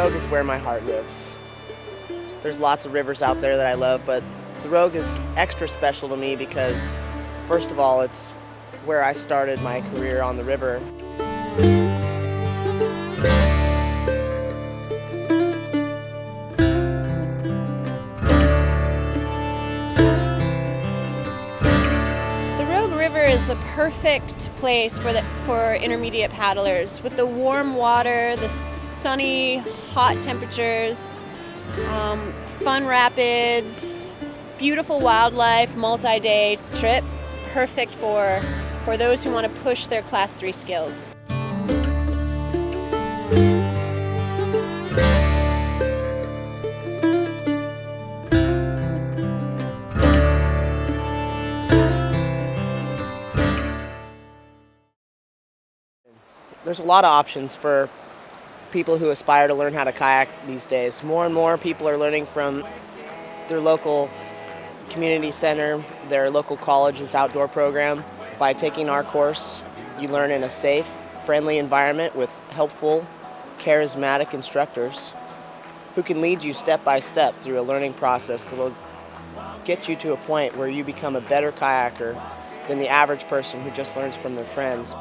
Rogue is where my heart lives. There's lots of rivers out there that I love, but the Rogue is extra special to me because, first of all, it's where I started my career on the river. The Rogue River is the perfect place for intermediate paddlers, with the warm water, the sunny, hot temperatures, fun rapids, beautiful wildlife, multi-day trip, perfect for those who want to push their Class 3 skills. There's a lot of options for people who aspire to learn how to kayak these days. More and more people are learning from their local community center, their local college's outdoor program. By taking our course, you learn in a safe, friendly environment with helpful, charismatic instructors who can lead you step by step through a learning process that will get you to a point where you become a better kayaker than the average person who just learns from their friends.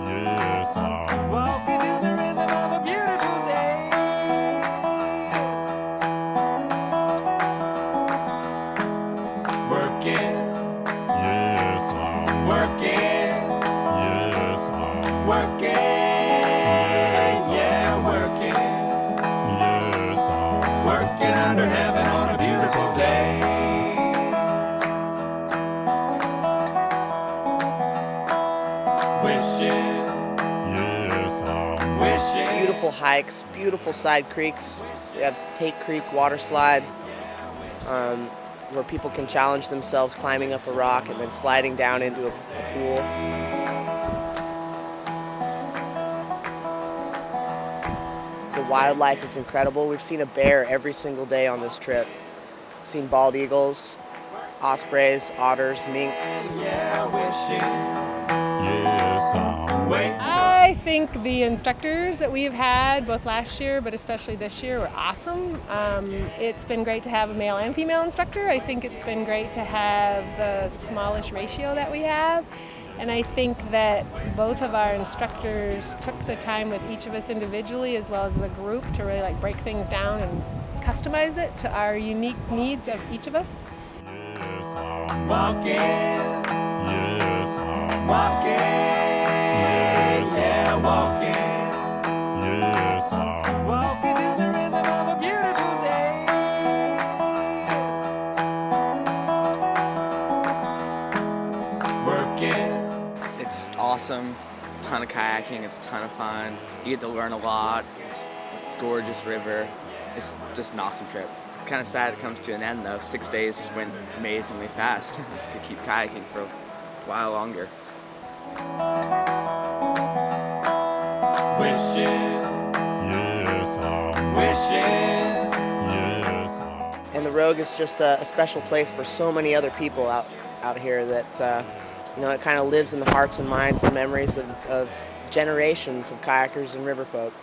Yes, walking in the rhythm of a beautiful day. Working. Yes, I'm working. Yes, I'm working. Yeah, working. Yes, I'm working under heaven on a beautiful day. Wishing. Beautiful hikes, beautiful side creeks. We have Tate Creek water slide, where people can challenge themselves climbing up a rock and then sliding down into a pool. The wildlife is incredible. We've seen a bear every single day on this trip. We've seen bald eagles, ospreys, otters, minks. Yeah, wishing. Yes, I'm waiting. I think the instructors that we've had, both last year but especially this year, were awesome. It's been great to have a male and female instructor. I think it's been great to have the smallish ratio that we have. And I think that both of our instructors took the time with each of us individually as well as the group to really break things down and customize it to our unique needs of each of us. Yes, I'm walking. Yes, I'm walking. Yeah, walking. Yes, I'm walking in the rhythm of a beautiful day. Working. It's awesome. It's a ton of kayaking. It's a ton of fun. You get to learn a lot. It's a gorgeous river. It's just an awesome trip. Kind of sad it comes to an end though. 6 days went amazingly fast. Could keep kayaking for a while longer. Wishing. Yes, I'm wishing. Yes, I'm. And the Rogue is just a special place for so many other people out here that, it kind of lives in the hearts and minds and memories of generations of kayakers and river folk.